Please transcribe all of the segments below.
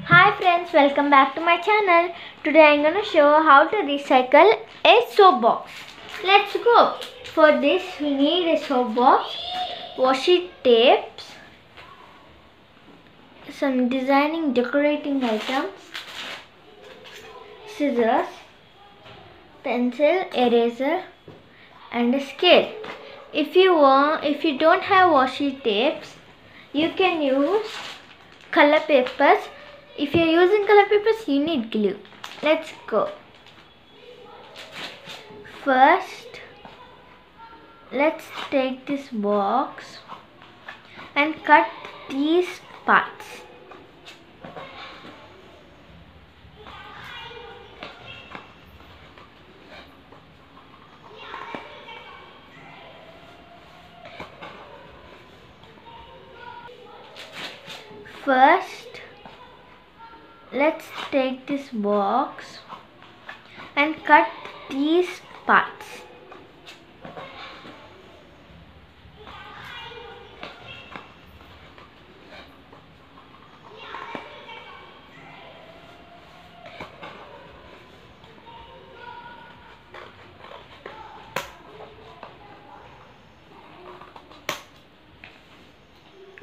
Hi friends, welcome back to my channel. Today I'm going to show how to recycle a soap box. Let's go. For this we need a soap box, washi tapes, some designing decorating items, scissors, pencil, eraser and a scale. If you don't have washi tapes, you can use color papers. If you're using color papers, you need glue. Let's go. First, let's take this box and cut these parts. First, let's take this box and cut these parts.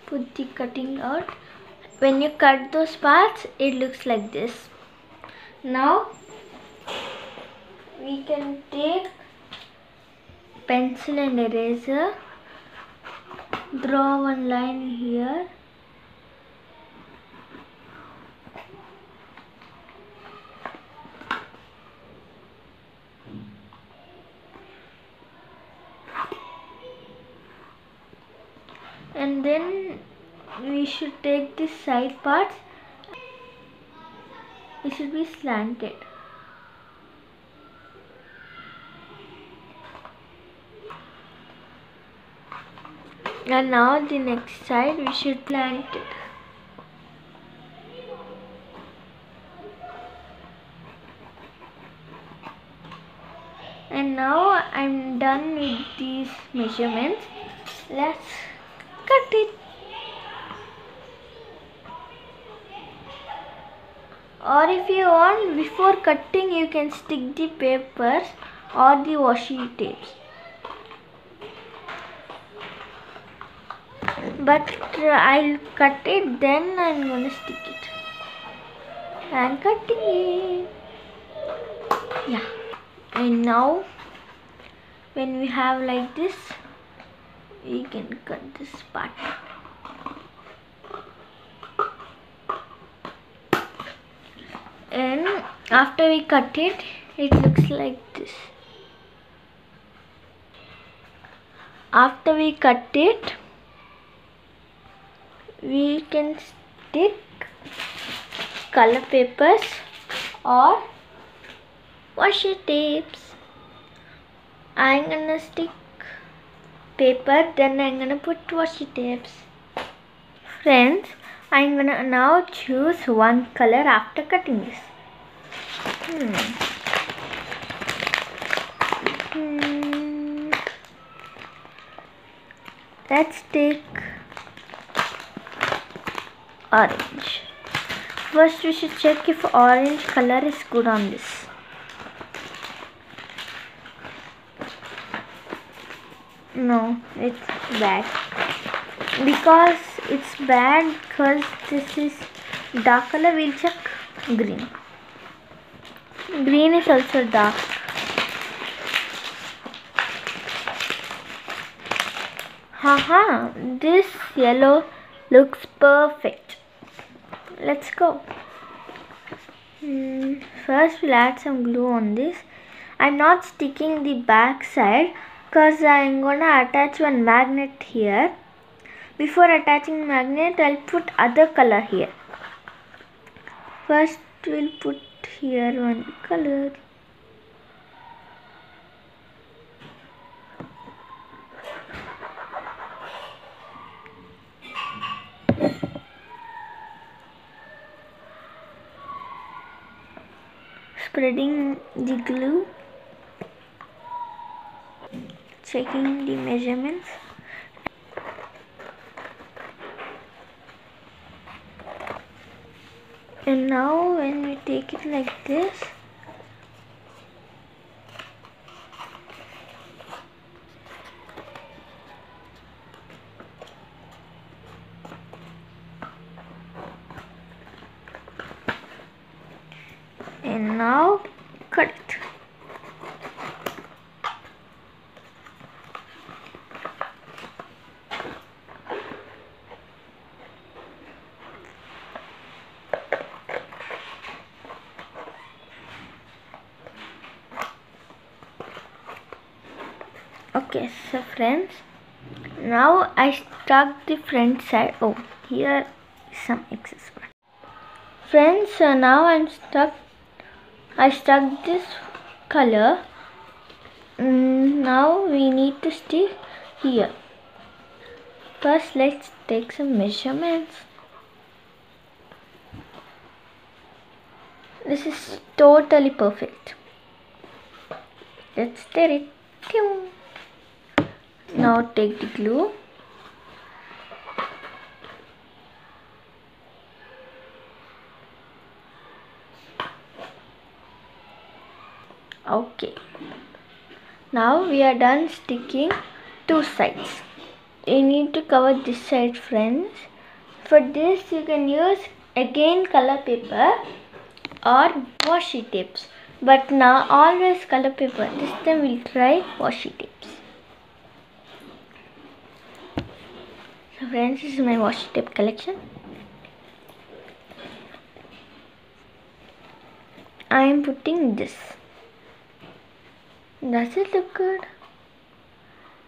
Put the cutting out. When you cut those parts, it looks like this. Now we can take pencil and eraser, draw one line here, and then we should take this side parts. It should be slanted. And now the next side we should slant it. And now I'm done with these measurements. Let's cut it. Or if you want, before cutting you can stick the papers or the washi tapes. But I'll cut it, then I'm gonna stick it. And cutting it. Yeah. And now when we have like this, we can cut this part. And after we cut it, it looks like this. After we cut it, we can stick color papers or washi tapes. I'm gonna stick paper, then I'm gonna put washi tapes. Friends, I'm gonna now choose one color after cutting this. Let's take orange. First we should check if orange color is good on this. No, it's bad. Because it's bad because this is dark color, we'll check green. Green is also dark. Haha, this yellow looks perfect. Let's go. First we'll add some glue on this. I'm not sticking the back side because I'm gonna attach one magnet here. Before attaching magnet, I'll put other color here. First we'll put here one color. Spreading the glue. checking the measurements. And now when we take it like this, and now cut it. Okay, so friends, now I stuck the front side. Oh, here is some excess one. Friends, so now I stuck this color. Now we need to stick here. First, let's take some measurements. This is totally perfect. Let's stir it. Now take the glue. Okay. Now we are done sticking two sides. You need to cover this side, friends. For this you can use again color paper or washi tapes. But now always color paper. This time we'll try washi tapes. So friends, this is my washi tape collection. I am putting this. Does it look good?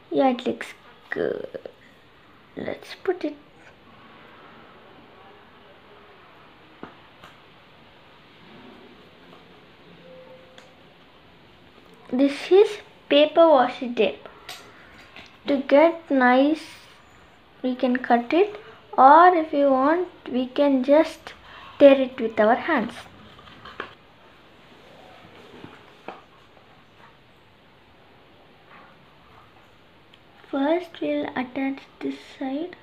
Yeah, it looks good. Let's put it. This is paper washi tape. To get nice, we can cut it, or if you want, we can just tear it with our hands. First, we'll attach this side.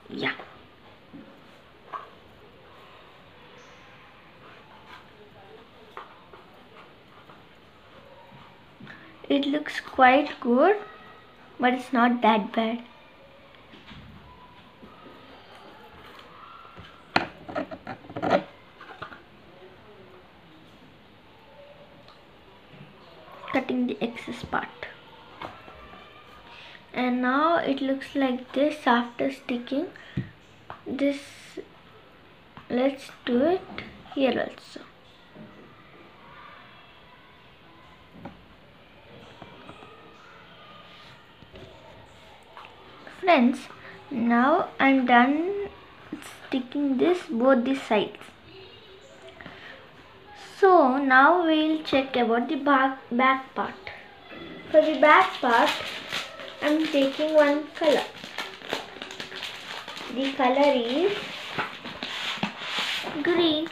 Yeah. It looks quite good, but it's not that bad. Cutting the excess part. And now it looks like this after sticking this. Let's do it here also. Friends, now I'm done sticking this both the sides. So now we'll check about the back part. For the back part, I'm taking one color. The color is green.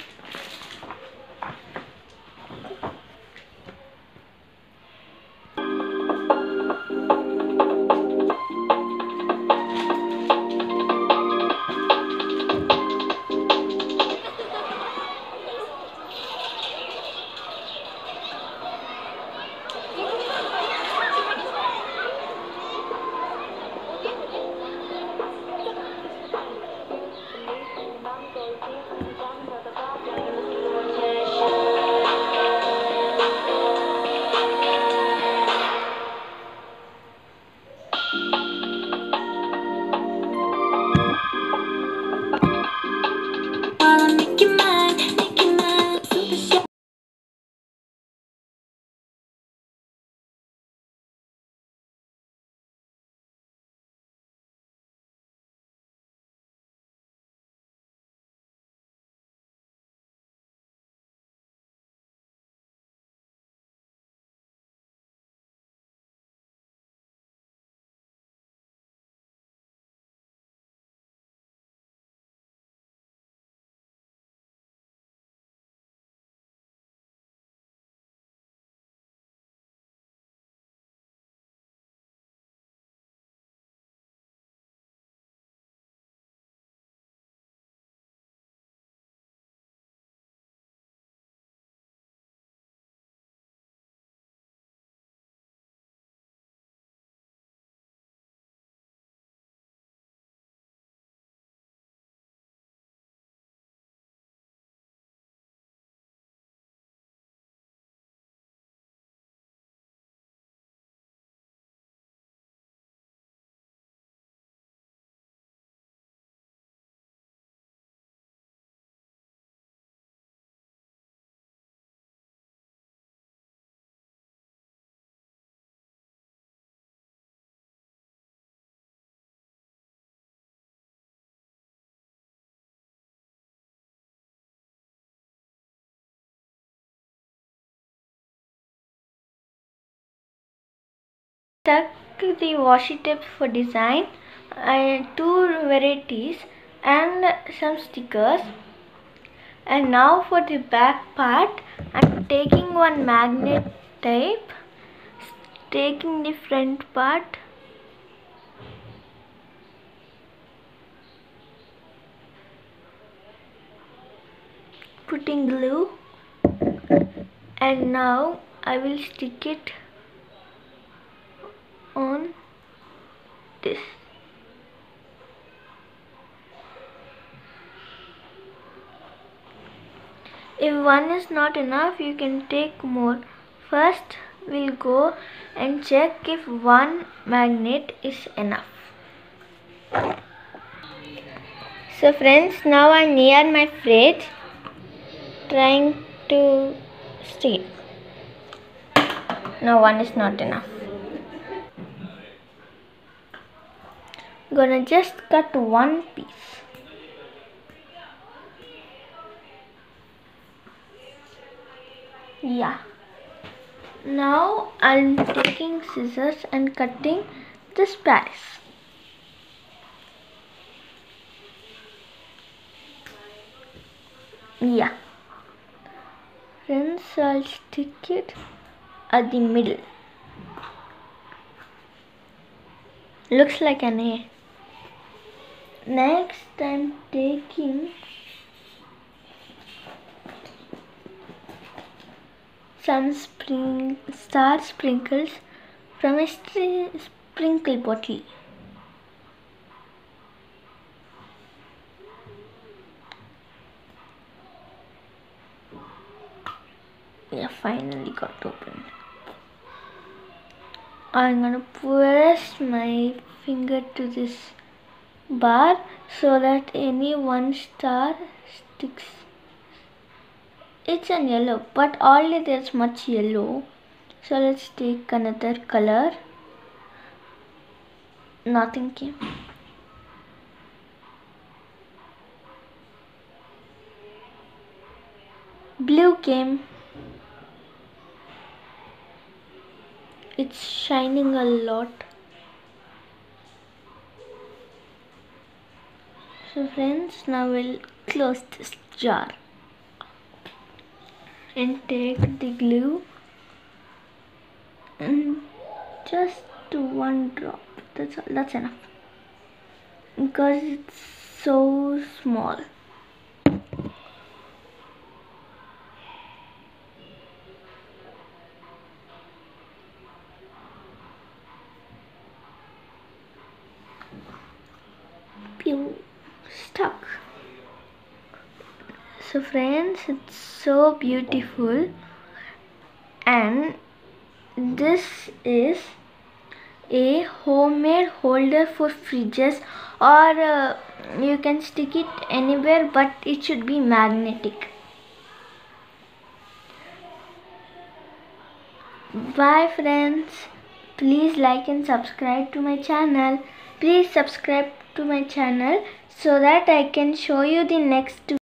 Stuck the washi tape for design, two varieties and some stickers. And now for the back part, I'm taking one magnet tape, taking the front part, putting glue, and now I will stick it on this. If one is not enough, you can take more. First, we'll go and check if one magnet is enough. So friends, now I'm near my fridge trying to stick. No, one is not enough. Gonna just cut one piece. Yeah. Now I'm taking scissors and cutting the space. Yeah. Friends, I'll stick it at the middle. Looks like an A. Next, I'm taking some star sprinkles from a sprinkle bottle. Yeah, finally got open. I'm gonna press my finger to this bar so that any one star sticks. It's an yellow, but already there's much yellow. So let's take another color. Nothing came. Blue came. It's shining a lot. So friends, now we'll close this jar and take the glue and just one drop. That's enough because it's so small. Pew, stuck. So friends, it's so beautiful, and this is a homemade holder for fridges, or you can stick it anywhere, but it should be magnetic. Bye friends, please like and subscribe to my channel. Please subscribe to my channel so that I can show you the next